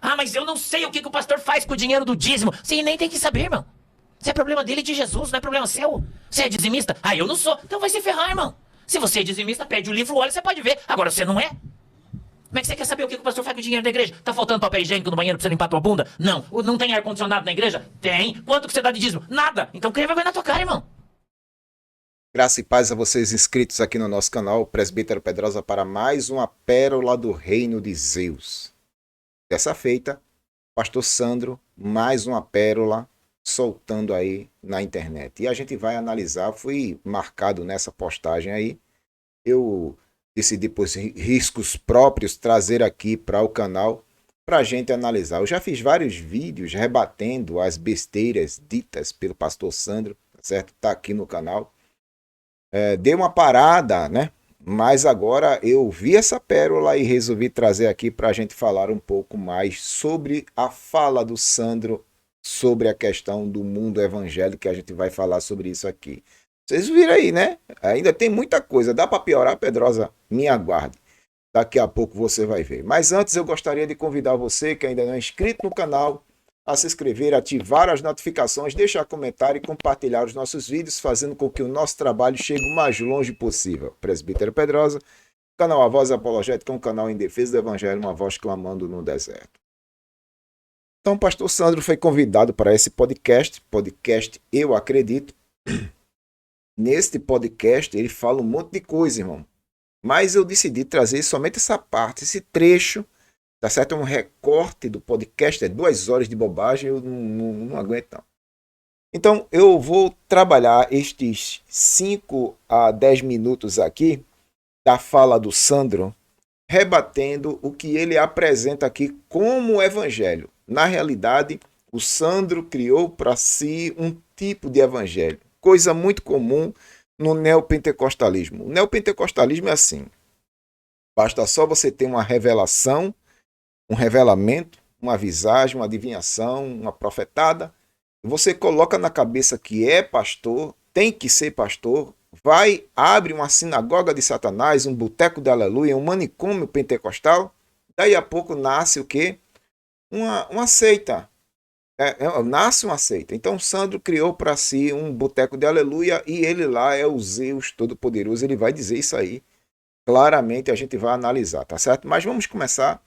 Ah, mas eu não sei o que o pastor faz com o dinheiro do dízimo. Você nem tem que saber, irmão. Isso é problema dele e de Jesus, não é problema seu. Você é dizimista? Ah, eu não sou. Então vai se ferrar, irmão. Se você é dizimista, pede o livro, olha, você pode ver. Agora, você não é? Como é que você quer saber o que o pastor faz com o dinheiro da igreja? Tá faltando papel higiênico no banheiro pra você limpar tua bunda? Não. Não tem ar-condicionado na igreja? Tem. Quanto que você dá de dízimo? Nada. Então cria vergonha na tua cara, irmão. Graça e paz a vocês inscritos aqui no nosso canal, Presbítero Pedrosa, para mais uma pérola do reino de Zeus. Dessa feita, Pastor Sandro, mais uma pérola soltando aí na internet. E a gente vai analisar, fui marcado nessa postagem aí, eu decidi por riscos próprios trazer aqui para o canal para a gente analisar. Eu já fiz vários vídeos rebatendo as besteiras ditas pelo Pastor Sandro, tá certo? Tá aqui no canal. Dei uma parada, né? Mas agora eu vi essa pérola e resolvi trazer aqui para a gente falar um pouco mais sobre a fala do Sandro sobre a questão do mundo evangélico, que a gente vai falar sobre isso aqui. Vocês viram aí, né? Ainda tem muita coisa. Dá para piorar, Pedrosa? Me aguarde. Daqui a pouco você vai ver. Mas antes eu gostaria de convidar você que ainda não é inscrito no canal a se inscrever, ativar as notificações, deixar comentário e compartilhar os nossos vídeos, fazendo com que o nosso trabalho chegue o mais longe possível. Presbítero Pedrosa, canal A Voz Apologética, um canal em defesa do Evangelho, uma voz clamando no deserto. Então, o pastor Sandro foi convidado para esse podcast Eu Acredito. Neste podcast, ele fala um monte de coisa, irmão. Mas eu decidi trazer somente essa parte, esse trecho, tá certo? É um recorte do podcast, é 2 horas de bobagem, eu não aguento não. Então, eu vou trabalhar estes 5 a 10 minutos aqui da fala do Sandro, rebatendo o que ele apresenta aqui como evangelho. Na realidade, o Sandro criou para si um tipo de evangelho, coisa muito comum no neopentecostalismo. O neopentecostalismo é assim: basta só você ter uma revelação, um revelamento, uma visagem, uma adivinhação, uma profetada, você coloca na cabeça que é pastor, tem que ser pastor, vai, abre uma sinagoga de Satanás, um boteco de aleluia, um manicômio pentecostal, daí a pouco nasce o quê? Uma seita. Nasce uma seita. Então Sandro criou para si um boteco de aleluia e ele lá é o Zeus Todo-Poderoso, ele vai dizer isso aí. Claramente a gente vai analisar, tá certo? Mas vamos começar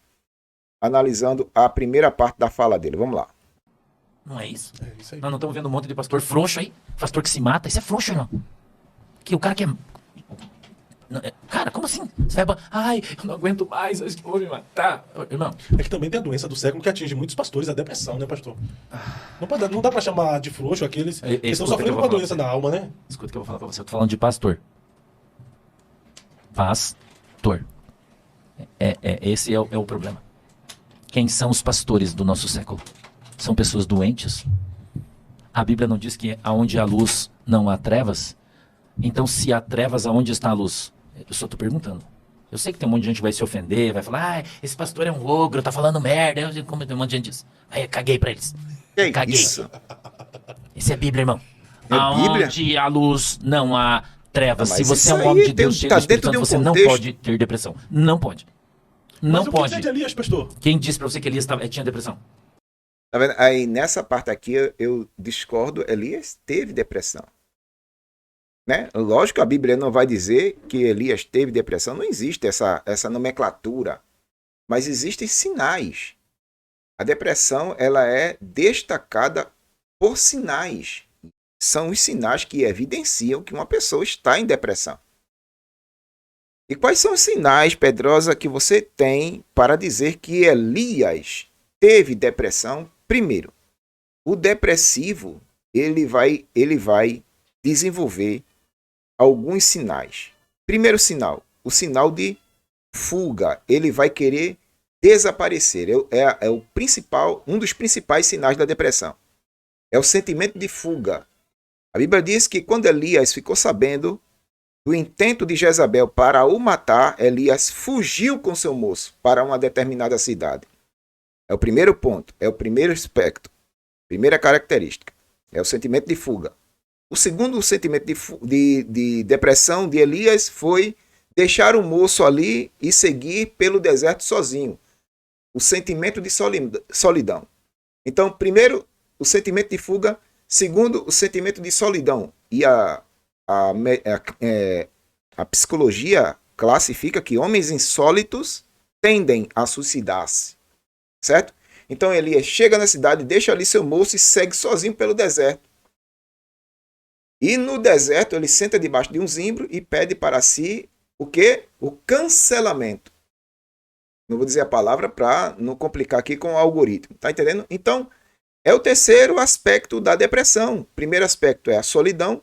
analisando a primeira parte da fala dele. Vamos lá. Não é isso. É isso aí. Nós não estamos vendo um monte de pastor frouxo aí. Pastor que se mata. Isso é frouxo, irmão. Que o cara que é. Cara, como assim? Você vai. Ai, eu não aguento mais. Eu vou me matar. Irmão, É que também tem a doença do século que atinge muitos pastores, a depressão, né, pastor? Não dá pra chamar de frouxo aqueles que estão escuta que eu sofrendo vou com a falar doença pra na alma, né? escuta o que eu vou falar pra você. Eu tô falando de pastor. Pastor. Esse é o problema. Quem são os pastores do nosso século? São pessoas doentes? A Bíblia não diz que aonde há luz não há trevas? Então, se há trevas, aonde está a luz? Eu só estou perguntando. Eu sei que tem um monte de gente que vai se ofender, vai falar, esse pastor é um ogro, tá falando merda. Como tem um monte de gente diz. Aí eu caguei pra eles. Que Caguei. isso? Isso é Bíblia, irmão. É Bíblia? Aonde há luz não há trevas. Não, Se mas você é isso um homem aí de Deus, cheio do tá Espírito dentro de Santo, um você não contexto. pode ter depressão. Não pode. Mas Não o que pode. dizer de Elias, pastor? Quem disse pra você que Elias tinha depressão? Tá vendo? Aí nessa parte aqui eu discordo. Elias teve depressão. Né? Lógico que a Bíblia não vai dizer que Elias teve depressão. Não existe essa nomenclatura. Mas existem sinais. A depressão ela é destacada por sinais. São os sinais que evidenciam que uma pessoa está em depressão. E quais são os sinais, Pedrosa, que você tem para dizer que Elias teve depressão? Primeiro, o depressivo ele vai desenvolver alguns sinais. Primeiro sinal, o sinal de fuga. Ele vai querer desaparecer. É o principal, um dos principais sinais da depressão. É o sentimento de fuga. A Bíblia diz que quando Elias ficou sabendo do intento de Jezabel para o matar, Elias fugiu com seu moço para uma determinada cidade. É o primeiro ponto, é o primeiro aspecto, primeira característica. É o sentimento de fuga. O segundo sentimento de depressão de Elias foi deixar o moço ali e seguir pelo deserto sozinho. o sentimento de solidão. Então, primeiro, o sentimento de fuga. Segundo, o sentimento de solidão. E a psicologia classifica que homens insólitos tendem a suicidar-se. Certo? Então, Elias chega na cidade, deixa ali seu moço e segue sozinho pelo deserto. E no deserto, ele senta debaixo de um zimbro e pede para si o quê? O cancelamento. Não vou dizer a palavra para não complicar aqui com o algoritmo. Tá entendendo? Então, é o terceiro aspecto da depressão. O primeiro aspecto é a solidão,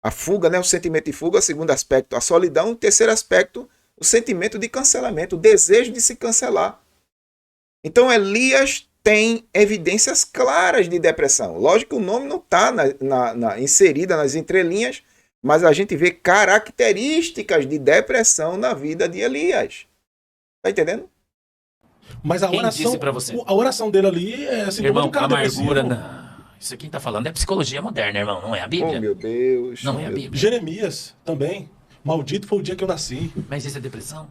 a fuga, né? O sentimento de fuga. O segundo aspecto, a solidão. O terceiro aspecto, o sentimento de cancelamento, o desejo de se cancelar. Então, Elias tem evidências claras de depressão. Lógico que o nome não está inserida nas entrelinhas, mas a gente vê características de depressão na vida de Elias. Tá entendendo? Mas a Quem oração, disse pra você? a oração dele ali é sintoma Irmão, de um cara amargura. depressivo. Isso aqui tá falando é psicologia moderna, irmão. Não é a Oh, Bíblia. meu Deus. Não é a meu Bíblia. Jeremias também. Maldito foi o dia que eu nasci. Mas isso é depressão.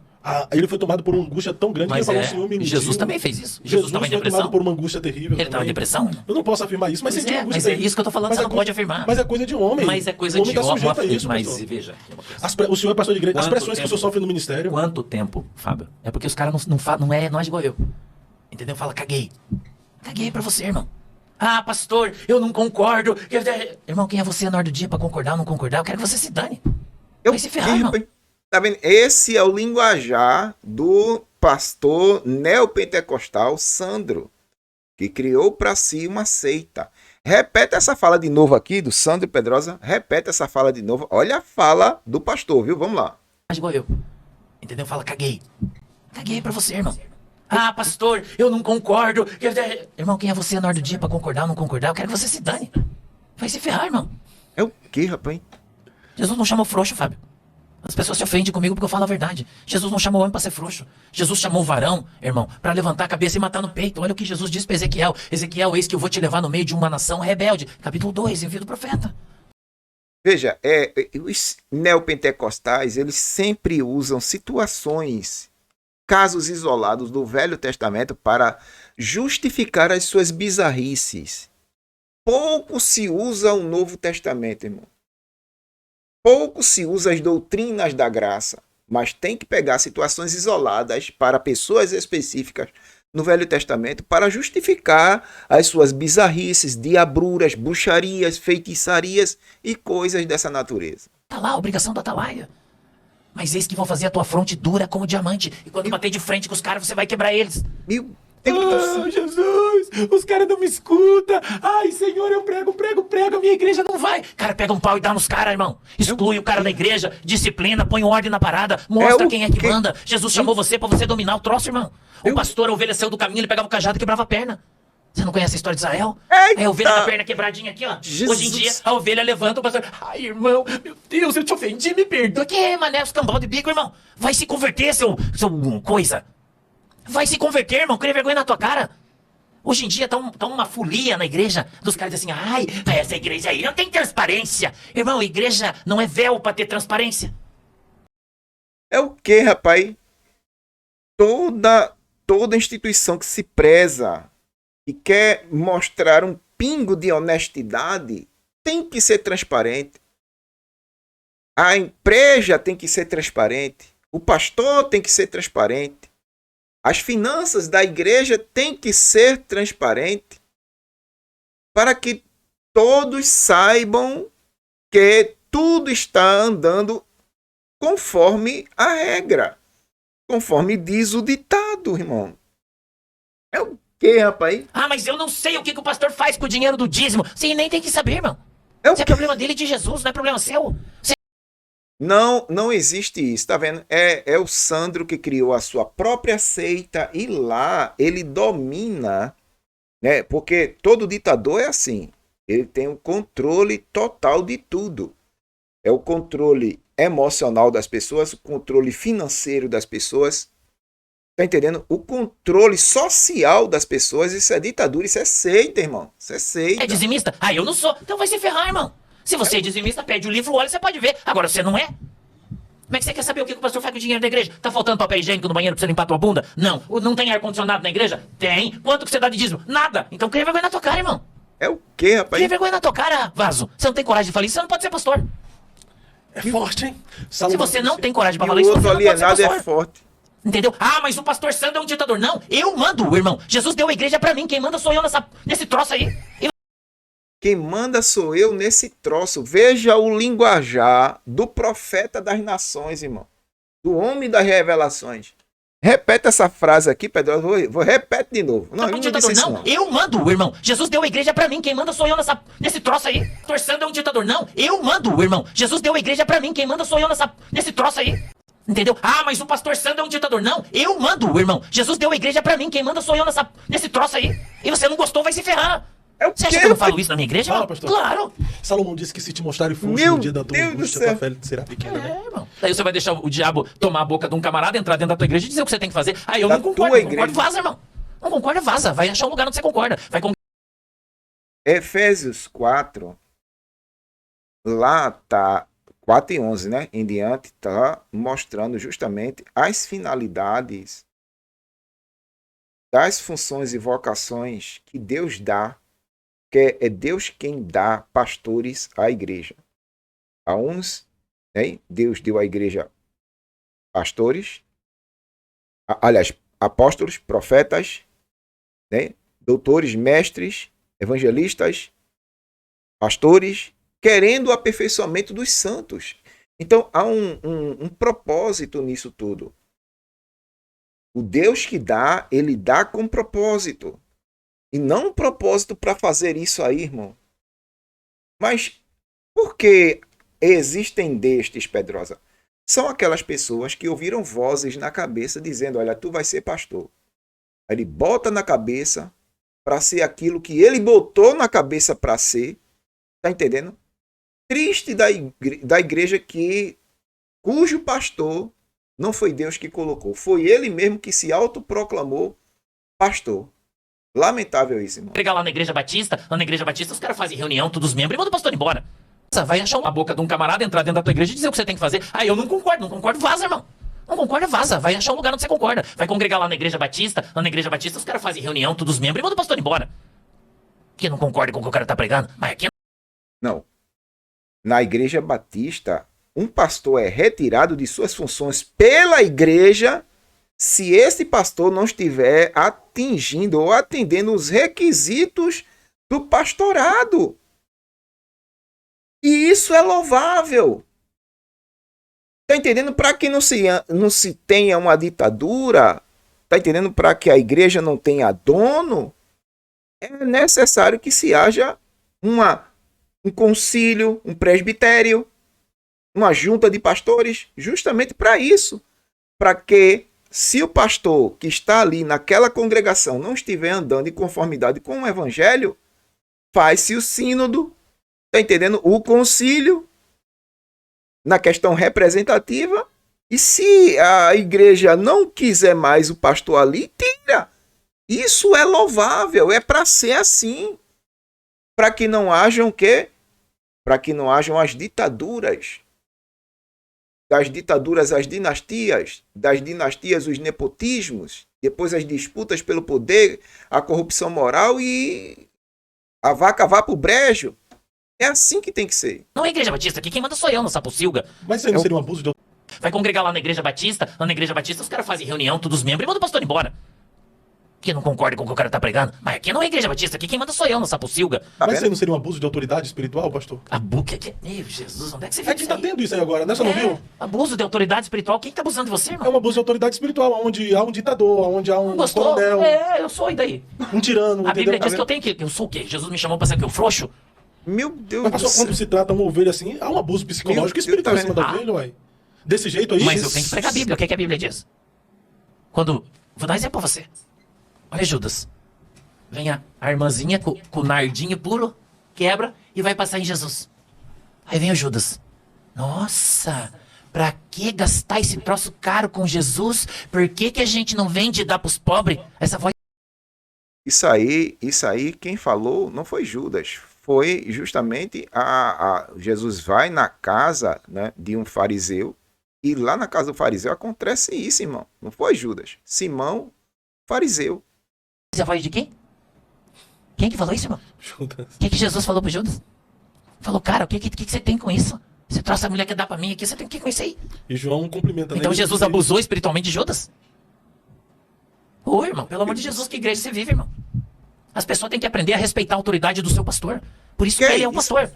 Ele foi tomado por uma angústia tão grande Mas que ele falou, Senhor, me Jesus iludiu. também fez isso. Jesus estava em foi depressão. tomado por uma angústia terrível. Ele estava em também. depressão, irmão. Eu não posso afirmar isso, mas Pois sentiu é, angústia mas é terrível. isso que eu tô falando, Mas você é não coisa- pode afirmar. Mas é coisa de homem. Mas é coisa O homem de tá sujeito a isso, mas pastor. veja. Aqui uma coisa. O senhor é pastor de igreja. As Quanto pressões que o tempo? senhor sofre no ministério. Quanto tempo, Fábio? É porque os caras não é igual eu. Entendeu? Fala, caguei. Caguei pra você, irmão. Ah, pastor, eu não concordo. Irmão, quem é você na hora do dia pra concordar ou não concordar? Eu quero que você se dane. Vai se ferrar, irmão. Tá vendo? Esse é o linguajar do pastor neopentecostal Sandro, que criou para si uma seita. Repete essa fala de novo aqui, do Sandro Pedrosa. Repete essa fala de novo. Olha a fala do pastor, viu? Vamos lá. Igual eu. Entendeu? Fala, caguei. Caguei pra você, irmão. Ah, pastor, eu não concordo. Irmão, quem é você na hora do dia pra concordar ou não concordar? Eu quero que você se dane. Vai se ferrar, irmão. É o quê, rapaz? Jesus não chamou frouxo, Fábio. As pessoas se ofendem comigo porque eu falo a verdade. Jesus não chamou o homem pra ser frouxo. Jesus chamou o varão, irmão, pra levantar a cabeça e matar no peito. Olha o que Jesus disse pra Ezequiel. Ezequiel, eis que eu vou te levar no meio de uma nação rebelde. Capítulo 2, envio do profeta. Veja, os neopentecostais, eles sempre usam situações, casos isolados do Velho Testamento para justificar as suas bizarrices. Pouco se usa o Novo Testamento, irmão. Pouco se usa as doutrinas da graça, mas tem que pegar situações isoladas para pessoas específicas no Velho Testamento para justificar as suas bizarrices, diabruras, bruxarias, feitiçarias e coisas dessa natureza. Tá lá a obrigação do atalaia. Mas eis que vão fazer a tua fronte dura como diamante. E quando bater de frente com os caras, você vai quebrar eles. Meu Deus! Ah, Jesus, os caras não me escutam. Ai, Senhor, eu prego, a minha igreja não vai. Cara, pega um pau e dá nos caras, irmão. Exclui o cara da igreja, disciplina, põe ordem na parada, mostra quem é que manda. Jesus chamou você pra você dominar o troço, irmão. O pastor, a ovelha saiu do caminho, ele pegava o cajado e quebrava a perna. Você não conhece a história de Israel? Eita! Aí a ovelha com a perna quebradinha aqui, ó. Jesus. Hoje em dia, a ovelha levanta o pastor. Ai, irmão, meu Deus, eu te ofendi, me perdoa. Que mané, os cambal de bico, irmão. Vai se converter, seu coisa. Vai se converter, irmão. Cria vergonha na tua cara. Hoje em dia tá uma folia na igreja dos caras assim, ai, essa igreja aí não tem transparência. Irmão, igreja não é véu pra ter transparência. É o que, rapaz? Toda instituição que se preza e quer mostrar um pingo de honestidade tem que ser transparente. A empresa tem que ser transparente. O pastor tem que ser transparente. As finanças da igreja têm que ser transparentes para que todos saibam que tudo está andando conforme a regra, conforme diz o ditado, irmão. É o que, rapaz? Ah, mas eu não sei o que o pastor faz com o dinheiro do dízimo. Você nem tem que saber, irmão. É o Isso é problema dele e de Jesus, não é problema seu. Não existe isso, tá vendo? É o Sandro que criou a sua própria seita e lá ele domina, né? Porque todo ditador é assim. Ele tem um controle total de tudo. É o controle emocional das pessoas, o controle financeiro das pessoas. Tá entendendo? O controle social das pessoas, isso é ditadura, isso é seita, irmão. Isso é seita. É dizimista? Ah, eu não sou. Então vai se ferrar, irmão. Se você é dizimista, pede o livro, olha, você pode ver. Agora você não é. Como é que você quer saber o que o pastor faz com o dinheiro da igreja? Tá faltando papel higiênico no banheiro pra você limpar tua bunda? Não. Não tem ar-condicionado na igreja? Tem. Quanto que você dá de dízimo? Nada. Então cria vergonha na tua cara, irmão. É o quê, rapaz? Cria vergonha na tua cara, vaso. Você não tem coragem de falar isso, você não pode ser pastor. É forte, hein? Se você não tem coragem pra E falar o isso, você outro não pode ser alienado pastor. é forte. Entendeu? Ah, mas o pastor Sandro é um ditador. Não, eu mando, irmão. Jesus deu a igreja pra mim. Quem manda sou eu nesse troço aí. Quem manda sou eu nesse troço. Veja o linguajar do profeta das nações, irmão. Do homem das revelações. Repete essa frase aqui, Pedro. Vou repete de novo. Não, Não, eu não ditador, disse isso, não. Eu mando, irmão. Jesus deu a igreja pra mim. Quem manda sou eu nesse troço aí. Pastor Sandro é um ditador. Não, eu mando, irmão. Jesus deu a igreja pra mim. Quem manda sou eu nesse troço aí. Entendeu? Ah, mas o pastor Sandro é um ditador. Não, eu mando, irmão. Jesus deu a igreja pra mim. Quem manda sou eu nesse troço aí. E você não gostou, vai se ferrar. É o Você acha quê, que eu não pai? falo isso na minha igreja? Fala, irmão? pastor. Claro. Salomão disse que se te mostrarem frouxo Meu no dia da tua Deus do angústia, céu. tua fé será pequena, né? É, irmão. Daí você vai deixar o diabo tomar a boca de um camarada, entrar dentro da tua igreja e dizer o que você tem que fazer. Aí eu Da não concordo, tua não concordo, igreja. vaza, irmão. Não concorda, vaza. Vai achar um lugar onde você concorda. Vai com... Efésios 4, lá tá 4 e 11, né? Em diante, tá mostrando justamente as finalidades das funções e vocações que Deus dá, que é Deus quem dá pastores à igreja. A uns, né? Deus deu à igreja pastores, aliás, apóstolos, profetas, né? Doutores, mestres, evangelistas, pastores, querendo o aperfeiçoamento dos santos. Então, há um propósito nisso tudo. O Deus que dá, ele dá com propósito. E não um propósito para fazer isso aí, irmão. Mas por que existem destes, Pedrosa? São aquelas pessoas que ouviram vozes na cabeça dizendo, olha, tu vai ser pastor. Aí ele bota na cabeça para ser aquilo que ele botou na cabeça para ser. Tá entendendo? Triste da igreja cujo pastor não foi Deus que colocou. Foi ele mesmo que se autoproclamou pastor. Lamentável isso, irmão. Pregar lá na Igreja Batista, os caras fazem reunião, todos os membros, e manda o pastor embora. Vai achar a boca de um camarada, entrar dentro da tua igreja e dizer o que você tem que fazer. Aí eu não concordo, vaza, irmão. Não concorda, vaza. Vai achar um lugar onde você concorda. Vai congregar lá na Igreja Batista, os caras fazem reunião, todos os membros, e manda o pastor embora. Que não concorda com o que o cara tá pregando, mas aqui não. Na Igreja Batista, um pastor é retirado de suas funções pela igreja se esse pastor não estiver atingindo ou atendendo os requisitos do pastorado. E isso é louvável. Tá entendendo? Para que não se tenha uma ditadura, tá entendendo? Para que a igreja não tenha dono, é necessário que se haja um concílio, um presbitério, uma junta de pastores, justamente para isso. Para que, se o pastor que está ali naquela congregação não estiver andando em conformidade com o evangelho, faz-se o sínodo, tá entendendo? O concílio, na questão representativa, e se a igreja não quiser mais o pastor ali, tira. Isso é louvável, é para ser assim. Para que não hajam o quê? Para que não hajam as ditaduras. Das ditaduras as dinastias, das dinastias os nepotismos, depois as disputas pelo poder, a corrupção moral e a vaca vá pro brejo. É assim que tem que ser. não é Igreja Batista aqui, quem manda sou eu no Sapocilga. Mas isso aí não seria um abuso de Vai congregar lá na Igreja Batista, os caras fazem reunião, todos os membros, e manda o pastor embora. Que não concorda com o que o cara tá pregando, mas aqui não é Igreja Batista aqui, quem manda sou eu no Sapocilga. Tá Mas isso vendo? aí não seria um abuso de autoridade espiritual, pastor? Meu Jesus, onde é que você É viu que isso tá aí? tendo isso aí agora, né? Você não viu? Abuso de autoridade espiritual, quem tá abusando de você, É irmão? um abuso de autoridade espiritual, onde há um ditador, onde há um Gostou? coronel, Eu sou, e daí? um tirano, A Bíblia entendeu? diz que eu tenho que... Eu sou o quê? Jesus me chamou pra ser o quê? O frouxo? Meu Deus Mas, do pastor, céu. quando se trata de uma ovelha assim, há um abuso psicológico e Meu Deus, espiritual em cima tá da vendo? ovelha, uai. Desse jeito aí... Mas eu tenho que pregar a Bíblia, o que é que a Bíblia diz? Quando... Vou dar um exemplo pra você. Olha Judas. Vem a irmãzinha com o nardinho puro, quebra e vai passar em Jesus. Aí vem o Judas. Nossa, pra que gastar esse troço caro com Jesus? Por que a gente não vende e dá pros pobres? Essa voz... Isso aí, quem falou não foi Judas. Foi justamente Jesus vai na casa, né, de um fariseu ir lá na casa do fariseu. Acontece isso, irmão. Não foi Judas. Simão, fariseu. Você é a voz de quem? Quem que falou isso, irmão? Judas. O que Jesus falou pro Judas? Falou, cara, o que você tem com isso? Você trouxe a mulher que dá pra mim aqui, você tem o que com isso aí? E João cumprimenta. Então né? Jesus abusou espiritualmente de Judas? Ô, irmão, pelo amor de Jesus, que igreja você vive, irmão? As pessoas têm que aprender a respeitar a autoridade do seu pastor. Por isso que ele é um pastor.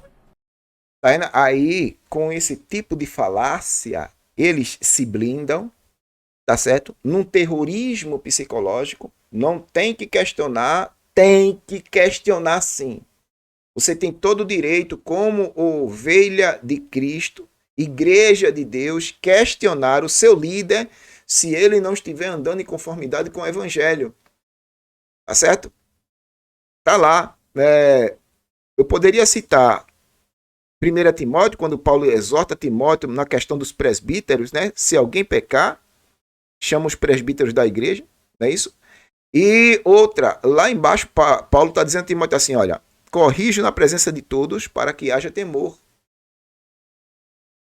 Aí, com esse tipo de falácia, eles se blindam, tá certo? Num terrorismo psicológico, não tem que questionar sim. Você tem todo o direito, como ovelha de Cristo, igreja de Deus, questionar o seu líder se ele não estiver andando em conformidade com o evangelho. Tá certo? Tá lá. Eu poderia citar 1 Timóteo, quando Paulo exorta Timóteo na questão dos presbíteros, né? Se alguém pecar, chama os presbíteros da igreja, não é isso? E outra, lá embaixo, Paulo está dizendo a Timóteo assim, olha, corrige na presença de todos para que haja temor.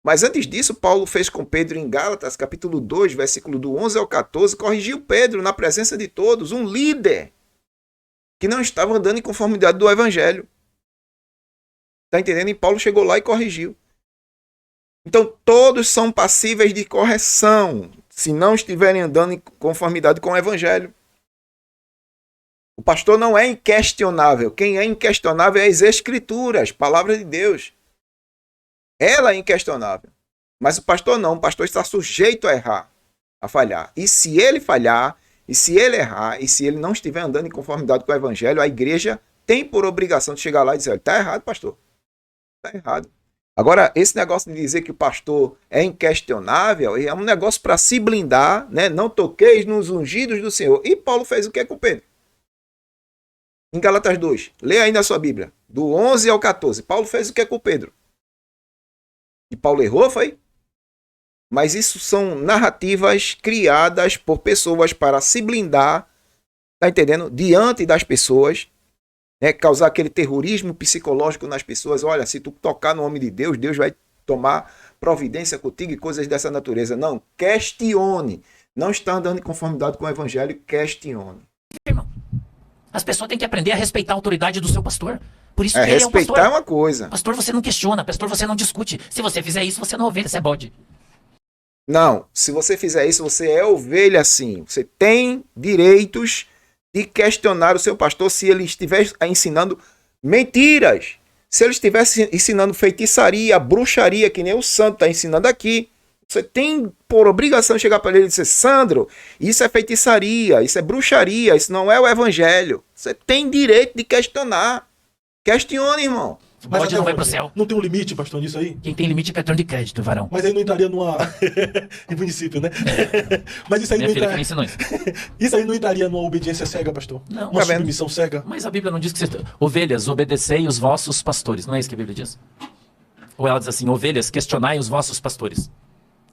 Mas antes disso, Paulo fez com Pedro em Gálatas, capítulo 2, versículo do 11 ao 14, corrigiu Pedro na presença de todos, um líder que não estava andando em conformidade do evangelho. Está entendendo? E Paulo chegou lá e corrigiu. Então, todos são passíveis de correção, se não estiverem andando em conformidade com o evangelho. O pastor não é inquestionável. Quem é inquestionável é as Escrituras, palavra de Deus. Ela é inquestionável. Mas o pastor não. O pastor está sujeito a errar, a falhar. E se ele falhar, e se ele errar, e se ele não estiver andando em conformidade com o evangelho, a igreja tem por obrigação de chegar lá e dizer, está errado, pastor. Está errado. Agora, esse negócio de dizer que o pastor é inquestionável é um negócio para se blindar, né? Não toqueis nos ungidos do Senhor. E Paulo fez o que com Pedro? Em Gálatas 2, lê aí na sua Bíblia, do 11 ao 14. Paulo fez o que com Pedro? E Paulo errou, foi? Mas isso são narrativas criadas por pessoas para se blindar, tá entendendo? Diante das pessoas, né? Causar aquele terrorismo psicológico nas pessoas. Olha, se tu tocar no homem de Deus, Deus vai tomar providência contigo e coisas dessa natureza. Não, questione. Não está andando em conformidade com o evangelho, questione. Irmão, as pessoas têm que aprender a respeitar a autoridade do seu pastor. Por isso que ele é um pastor. Respeitar é uma coisa. Pastor, você não questiona. Pastor, você não discute. Se você fizer isso, você não é ovelha, você é bode. Não, se você fizer isso, você é ovelha sim. Você tem direitos de questionar o seu pastor se ele estiver ensinando mentiras. Se ele estivesse ensinando feitiçaria, bruxaria, que nem o santo está ensinando aqui. Você tem por obrigação de chegar para ele e dizer, Sandro, isso é feitiçaria, isso é bruxaria, isso não é o evangelho. Você tem direito de questionar. Questione, irmão. Mas bode não vai pro céu. Não tem um limite, pastor, nisso aí? Quem tem limite é cartão de crédito, varão. Mas aí não entraria numa... em município, né? Mas isso aí Minha não filha entraria... que me ensinou isso. Isso aí não entraria numa obediência cega, pastor? Não. Uma Tá vendo? submissão cega? Mas a Bíblia não diz que você... Ovelhas, obedecei os vossos pastores. Não é isso que a Bíblia diz? Ou ela diz assim, ovelhas, questionai os vossos pastores.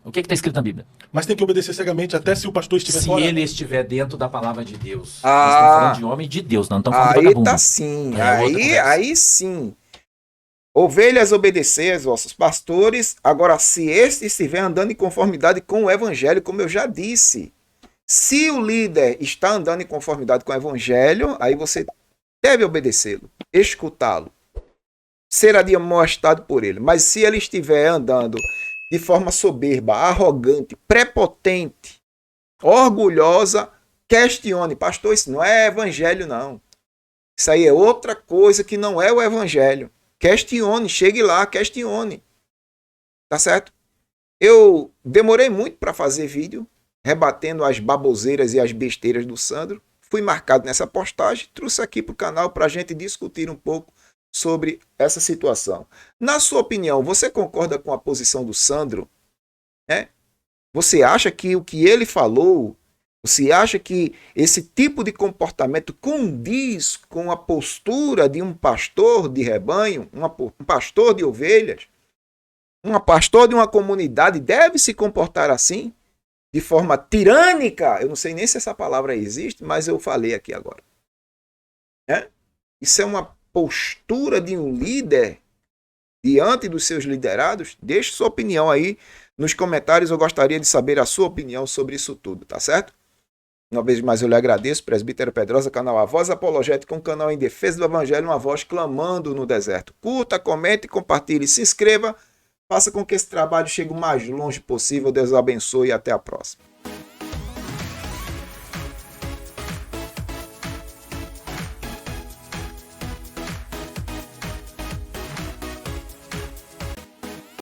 O que está escrito na Bíblia? Mas tem que obedecer cegamente até se o pastor estiver Se fora. ele estiver dentro da palavra de Deus. Ah. Nós estamos falando de homem de Deus, não estamos falando de Aí vagabundo. tá sim. É outra conversa. Aí sim. Ovelhas, obedecei aos vossos pastores. Agora, se este estiver andando em conformidade com o evangelho, como eu já disse. Se o líder está andando em conformidade com o evangelho, aí você deve obedecê-lo, escutá-lo, ser admoestado por ele. Mas se ele estiver andando de forma soberba, arrogante, prepotente, orgulhosa, questione. Pastor, isso não é evangelho, não. Isso aí é outra coisa que não é o evangelho. Questione, chegue lá, questione. Tá certo? Eu demorei muito para fazer vídeo, rebatendo as baboseiras e as besteiras do Sandro. Fui marcado nessa postagem, trouxe aqui para o canal para a gente discutir um pouco sobre essa situação. Na sua opinião, você concorda com a posição do Sandro? Você acha que o que ele falou, você acha que esse tipo de comportamento condiz com a postura de um pastor de rebanho, um pastor de ovelhas? Um pastor de uma comunidade deve se comportar assim? De forma tirânica? Eu não sei nem se essa palavra existe, mas eu falei aqui agora. Isso é uma postura de um líder diante dos seus liderados? Deixe sua opinião aí nos comentários. Eu gostaria de saber a sua opinião sobre isso tudo, tá certo? Uma vez mais eu lhe agradeço, Presbítero Pedrosa, canal A Voz Apologética, um canal em defesa do Evangelho, uma voz clamando no deserto. Curta, comente, compartilhe, se inscreva, faça com que esse trabalho chegue o mais longe possível. Deus abençoe e até a próxima.